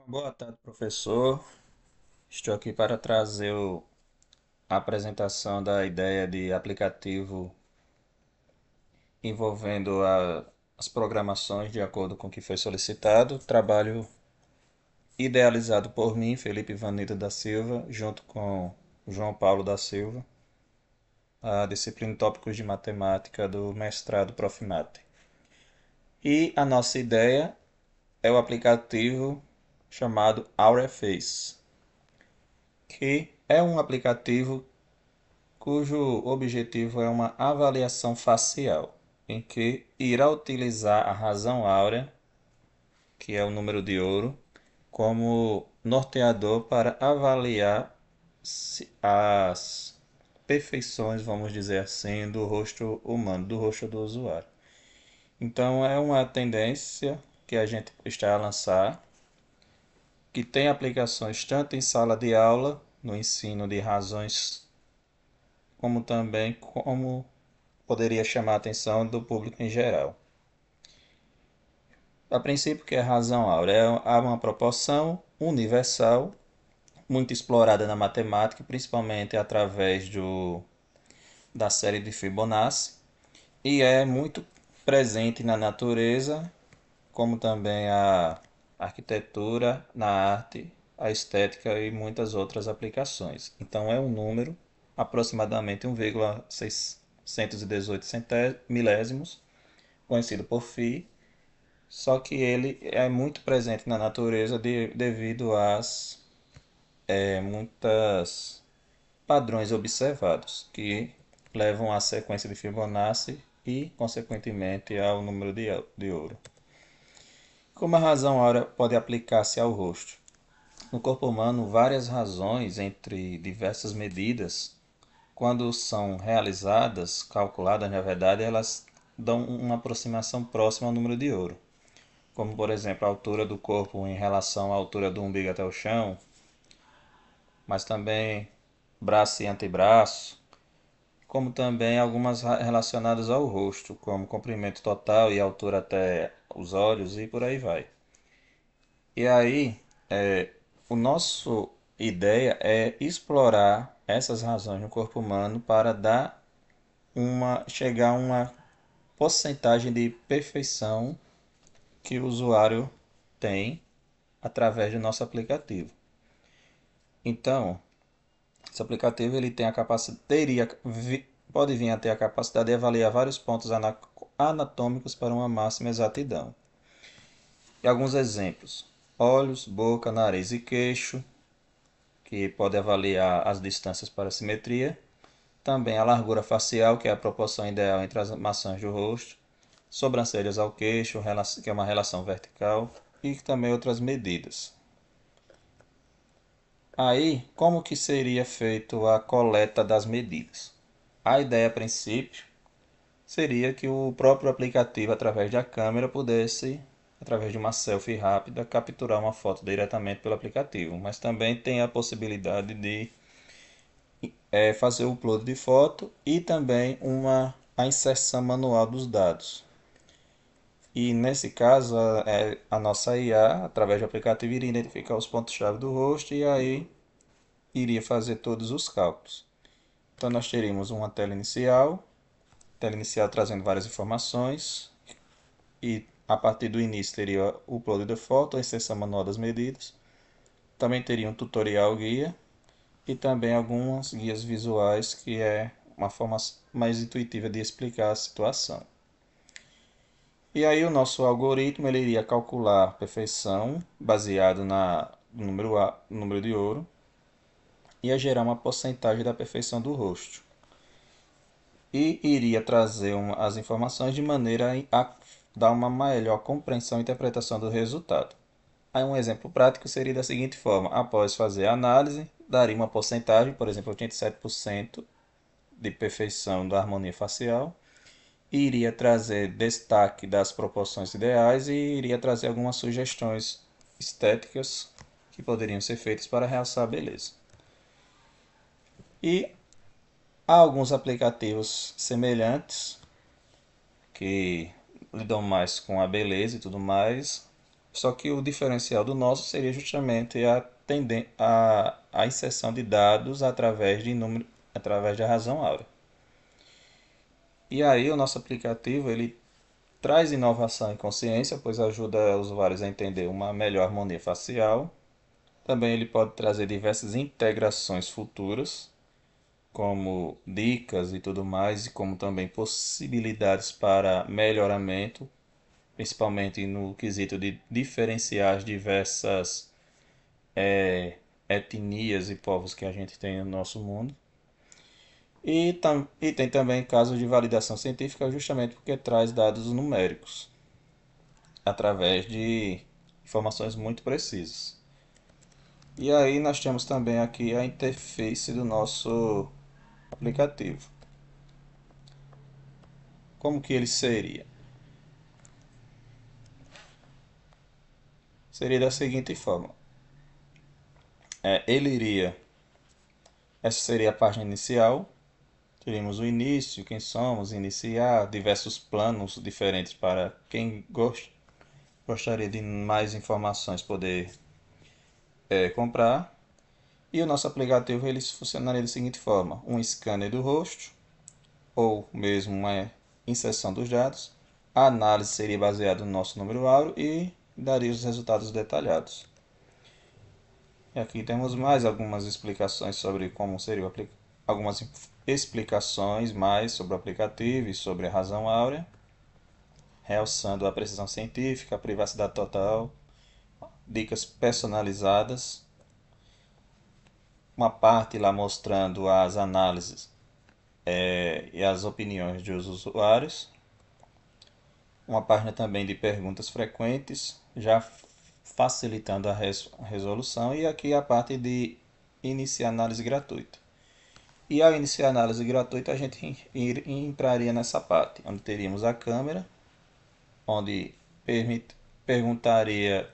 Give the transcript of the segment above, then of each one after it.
Boa tarde, professor. Estou aqui para trazer a apresentação da ideia de aplicativo envolvendo as programações de acordo com o que foi solicitado. Trabalho idealizado por mim, Felipe Ivanildo da Silva, junto com João Paulo da Silva, a disciplina Tópicos de Matemática do mestrado Profimate. E a nossa ideia é o aplicativo chamado AureFace, que é um aplicativo cujo objetivo é uma avaliação facial, em que irá utilizar a razão áurea, que é o número de ouro, como norteador para avaliar as perfeições, vamos dizer assim, do rosto humano, do rosto do usuário. Então é uma tendência que a gente está a lançar, que tem aplicações tanto em sala de aula, no ensino de razões, como também como poderia chamar a atenção do público em geral. A princípio, que é a razão áurea é uma proporção universal, muito explorada na matemática, principalmente através da série de Fibonacci, e é muito presente na natureza, como também a arquitetura, na arte, a estética e muitas outras aplicações. Então é um número, aproximadamente 1,618 milésimos, conhecido por φ, só que ele é muito presente na natureza devido às muitas padrões observados que levam à sequência de Fibonacci e, consequentemente, ao número de ouro. Como a razão áurea pode aplicar-se ao rosto? No corpo humano, várias razões entre diversas medidas, quando são realizadas, calculadas, na verdade, elas dão uma aproximação próxima ao número de ouro, como por exemplo a altura do corpo em relação à altura do umbigo até o chão, mas também braço e antebraço, como também algumas relacionadas ao rosto, como comprimento total e altura até os olhos e por aí vai. E aí, o nosso ideia é explorar essas razões no corpo humano para dar chegar a uma porcentagem de perfeição que o usuário tem através do nosso aplicativo. Então, esse aplicativo ele tem a capacidade, pode vir a ter a capacidade de avaliar vários pontos anatômicos para uma máxima exatidão. E alguns exemplos: olhos, boca, nariz e queixo, que pode avaliar as distâncias para a simetria. Também a largura facial, que é a proporção ideal entre as maçãs do rosto. Sobrancelhas ao queixo, que é uma relação vertical. E também outras medidas. Aí, como que seria feito a coleta das medidas? A ideia a princípio seria que o próprio aplicativo, através da câmera, pudesse, através de uma selfie rápida, capturar uma foto diretamente pelo aplicativo. Mas também tem a possibilidade de fazer o upload de foto e também a inserção manual dos dados. E nesse caso, a nossa IA, através do aplicativo, iria identificar os pontos-chave do rosto e aí iria fazer todos os cálculos. Então nós teríamos uma tela inicial trazendo várias informações e a partir do início teria o upload de foto, a inserção manual das medidas. Também teria um tutorial guia e também algumas guias visuais, que é uma forma mais intuitiva de explicar a situação. E aí o nosso algoritmo ele iria calcular a perfeição baseado no número de ouro, ia gerar uma porcentagem da perfeição do rosto e iria trazer as informações de maneira a dar uma melhor compreensão e interpretação do resultado. Aí um exemplo prático seria da seguinte forma: após fazer a análise, daria uma porcentagem, por exemplo, 87% de perfeição da harmonia facial, e iria trazer destaque das proporções ideais e iria trazer algumas sugestões estéticas que poderiam ser feitas para realçar a beleza. E há alguns aplicativos semelhantes que lidam mais com a beleza e tudo mais, Só que o diferencial do nosso seria justamente a inserção de dados através de número, através da razão áurea. E aí o nosso aplicativo ele traz inovação em consciência, pois ajuda os usuários a entender uma melhor harmonia facial. Também ele pode trazer diversas integrações futuras, como dicas e tudo mais, e como também possibilidades para melhoramento, principalmente no quesito de diferenciar as diversas etnias e povos que a gente tem no nosso mundo. E tem também casos de validação científica justamente porque traz dados numéricos através de informações muito precisas. E aí nós temos também aqui a interface do nosso aplicativo. Como que ele seria? Seria da seguinte forma. Ele iria... Essa seria a página inicial. Teríamos o início, quem somos, iniciar, diversos planos diferentes para quem gostaria de mais informações poder comprar. E o nosso aplicativo ele funcionaria da seguinte forma: um scanner do rosto, ou mesmo uma inserção dos dados. A análise seria baseada no nosso número áureo e daria os resultados detalhados. E aqui temos mais algumas explicações sobre como seria o aplicativo. Algumas explicações mais sobre o aplicativo e sobre a razão áurea, realçando a precisão científica, a privacidade total, dicas personalizadas, uma parte lá mostrando as análises e as opiniões dos usuários, uma página também de perguntas frequentes, já facilitando a resolução, e aqui a parte de iniciar análise gratuita. E ao iniciar a análise gratuita, a gente entraria nessa parte, onde teríamos a câmera, onde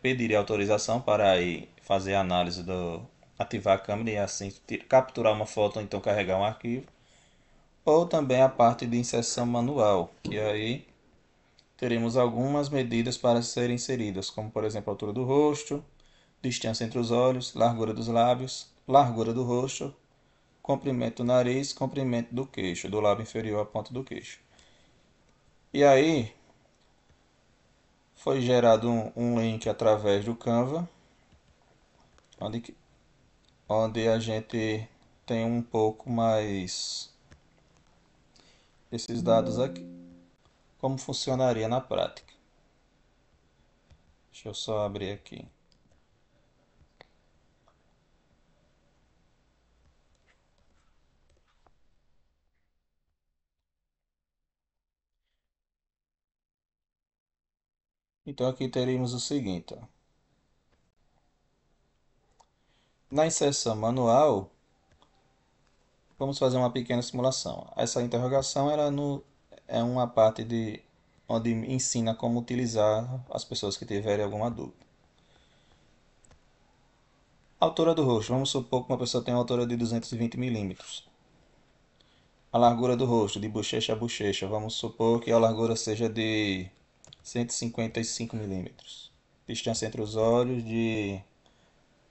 pediria autorização para ir fazer a análise ativar a câmera e assim capturar uma foto ou então carregar um arquivo. Ou também a parte de inserção manual, que aí teremos algumas medidas para serem inseridas, como por exemplo a altura do rosto, distância entre os olhos, largura dos lábios, largura do rosto, comprimento do nariz, comprimento do queixo, do lábio inferior à ponta do queixo. E aí foi gerado um link através do Canva, onde, onde a gente tem um pouco mais esses dados aqui. Como funcionaria na prática? Deixa eu só abrir aqui. Então aqui teríamos o seguinte, ó. Na inserção manual, vamos fazer uma pequena simulação. Essa interrogação é uma parte de onde ensina como utilizar as pessoas que tiverem alguma dúvida. Altura do rosto. Vamos supor que uma pessoa tem uma altura de 220 milímetros. A largura do rosto, de bochecha a bochecha. Vamos supor que a largura seja de 155 milímetros. Distância entre os olhos de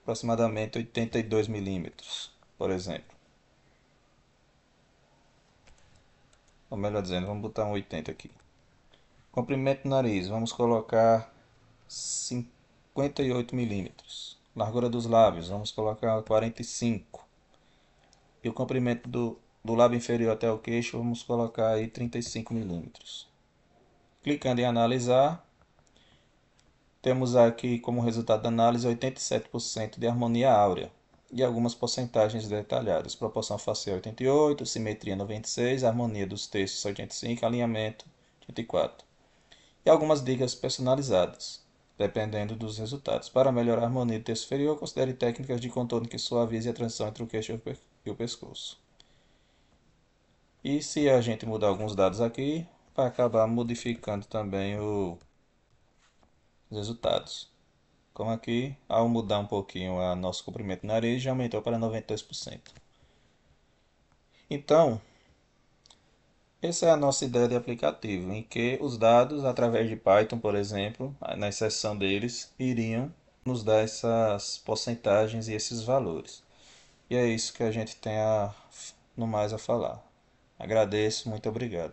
aproximadamente 82 milímetros, por exemplo. Ou melhor dizendo, vamos botar um 80 aqui. Comprimento do nariz, vamos colocar 58 milímetros. Largura dos lábios, vamos colocar 45. E o comprimento do lábio inferior até o queixo, vamos colocar aí 35 milímetros. Clicando em analisar, temos aqui como resultado da análise 87% de harmonia áurea e algumas porcentagens detalhadas. Proporção facial 88, simetria 96, harmonia dos textos 85, alinhamento 84. E algumas dicas personalizadas, dependendo dos resultados. Para melhorar a harmonia do texto inferior, considere técnicas de contorno que suavizem a transição entre o queixo e o pescoço. E se a gente mudar alguns dados aqui, vai acabar modificando também os resultados. Como aqui, ao mudar um pouquinho o nosso comprimento do nariz, já aumentou para 92%. Então, Essa é a nossa ideia de aplicativo, em que os dados, através de Python, por exemplo, na exceção deles, iriam nos dar essas porcentagens e esses valores. E é isso que a gente tem no mais a falar. Agradeço, muito obrigado.